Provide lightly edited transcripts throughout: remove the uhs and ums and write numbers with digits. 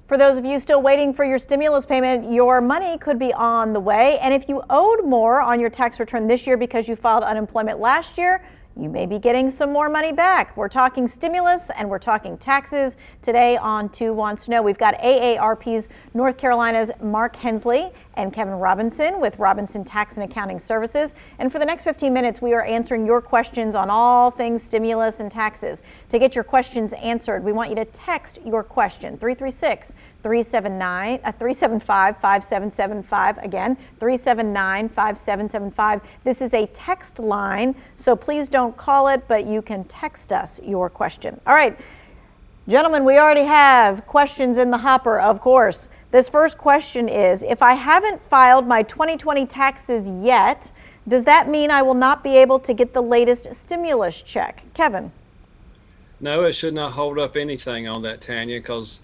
For those of you still waiting for your stimulus payment, your money could be on the way. And if you owed more on your tax return this year because you filed unemployment last year, you may be getting some more money back. We're talking stimulus and we're talking taxes today on 2 Wants to Know. We've got AARP's North Carolina's Mark Hensley and Kevin Robinson with Robinson Tax and Accounting Services. And for the next 15 minutes, we are answering your questions on all things stimulus and taxes. To get your questions answered, we want you to text your question 375-5775. Again, 379-5775. This is a text line, so please don't call it, but you can text us your question. All right, gentlemen, we already have questions in the hopper, of course. This first question is, if I haven't filed my 2020 taxes yet, does that mean I will not be able to get the latest stimulus check? Kevin? No, it should not hold up anything on that, Tanya, because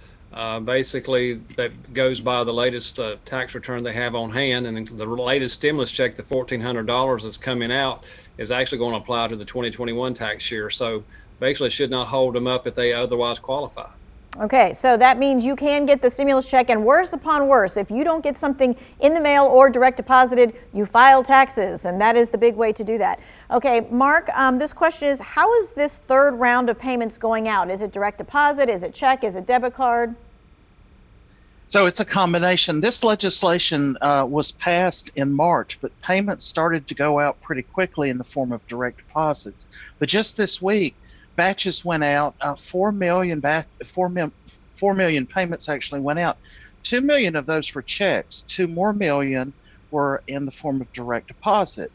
basically that goes by the latest tax return they have on hand, and the latest stimulus check, the $1,400 that's coming out, is actually going to apply to the 2021 tax year. So basically it should not hold them up if they otherwise qualify. Okay, so that means you can get the stimulus check, and worse upon worse, if you don't get something in the mail or direct deposited, you file taxes, and that is the big way to do that. Okay, Mark, this question is, how is this third round of payments going out? Is it direct deposit? Is it check? Is it debit card? So it's a combination. This legislation was passed in March, but payments started to go out pretty quickly in the form of direct deposits. But just this week, batches went out. 4 million payments actually went out. 2 million of those were checks. 2 more million were in the form of direct deposit.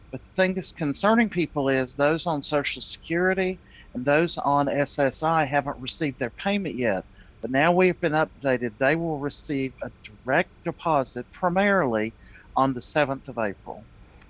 But the thing that's concerning people is those on Social Security and those on SSI haven't received their payment yet. But now we've been updated. They will receive a direct deposit primarily on the 7th of April.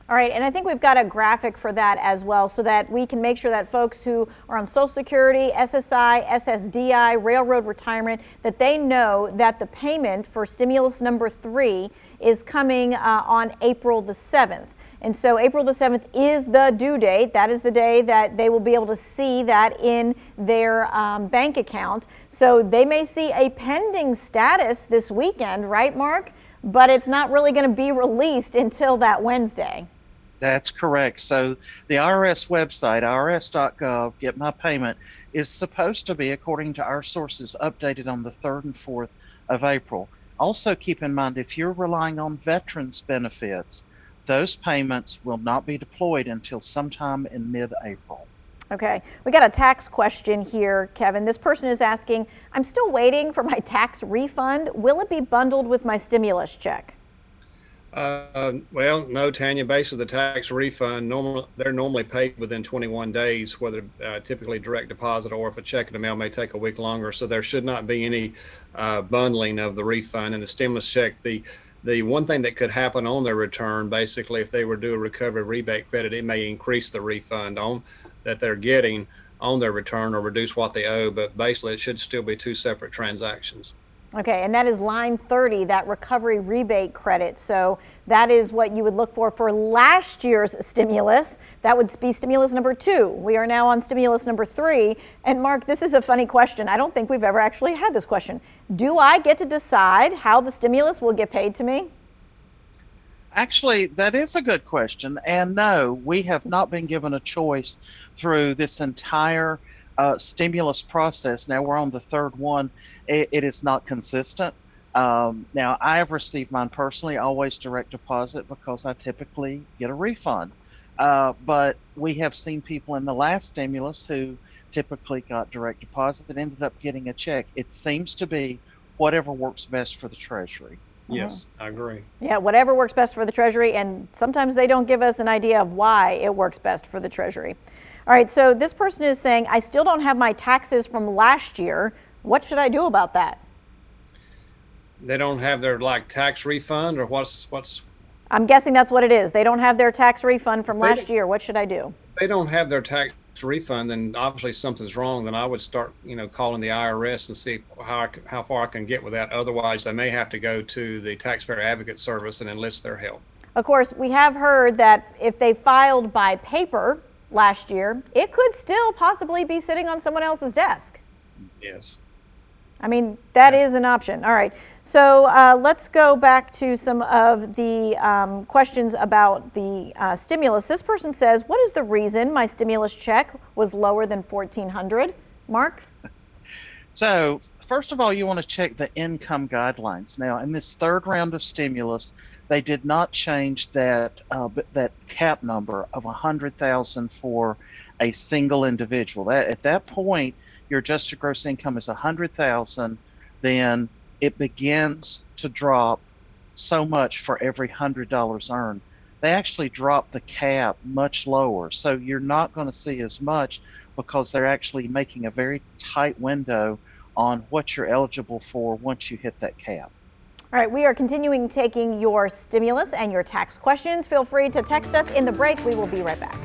All right, and I think we've got a graphic for that as well, so that we can make sure that folks who are on Social Security, SSI, SSDI, Railroad Retirement, that they know that the payment for stimulus number 3 is coming on April the 7th. And so April the 7th is the due date. That is the day that they will be able to see that in their bank account. So they may see a pending status this weekend, right, Mark? But it's not really going to be released until that Wednesday. That's correct. So the IRS website, irs.gov, Get My Payment, is supposed to be, according to our sources, updated on the 3rd and 4th of April. Also keep in mind, if you're relying on veterans benefits, those payments will not be deployed until sometime in mid-April. Okay, we got a tax question here, Kevin. This person is asking, I'm still waiting for my tax refund. Will it be bundled with my stimulus check? Well, no, Tanya. Basically, the tax refund, they're normally paid within 21 days, whether typically direct deposit or if a check in the mail may take a week longer. So there should not be any bundling of the refund and the stimulus check. The one thing that could happen on their return, basically, if they were to do a recovery rebate credit, it may increase the refund that they're getting on their return or reduce what they owe. But basically, it should still be 2 separate transactions. Okay, and that is line 30, that recovery rebate credit. So that is what you would look for last year's stimulus. That would be stimulus number 2. We are now on stimulus number 3. And Mark, this is a funny question. I don't think we've ever actually had this question. Do I get to decide how the stimulus will get paid to me? Actually, that is a good question. And no, we have not been given a choice through this entire stimulus process. Now we're on the 3rd one. It is not consistent. Now I have received mine personally, always direct deposit, because I typically get a refund. But we have seen people in the last stimulus who typically got direct deposit that ended up getting a check. It seems to be whatever works best for the Treasury. Yes, I agree. Yeah, whatever works best for the Treasury, and sometimes they don't give us an idea of why it works best for the Treasury. All right, so this person is saying, I still don't have my taxes from last year. What should I do about that? They don't have their tax refund, or what's? I'm guessing that's what it is. They don't have their tax refund from last year. What should I do? If they don't have their tax refund, then obviously something's wrong. Then I would start, calling the IRS and see how far I can get with that. Otherwise, they may have to go to the Taxpayer Advocate Service and enlist their help. Of course, we have heard that if they filed by paper last year, it could still possibly be sitting on someone else's desk. Yes. I mean, that is an option. All right. So let's go back to some of the questions about the stimulus. This person says, what is the reason my stimulus check was lower than $1,400? Mark? So, first of all, you want to check the income guidelines. Now, in this third round of stimulus, they did not change that that cap number of 100,000 for a single individual. That at that point, your adjusted gross income is 100,000, then it begins to drop so much for every $100 earned. They actually drop the cap much lower, so you're not going to see as much because they're actually making a very tight window on what you're eligible for once you hit that cap. All right, we are continuing taking your stimulus and your tax questions. Feel free to text us in the break. We will be right back.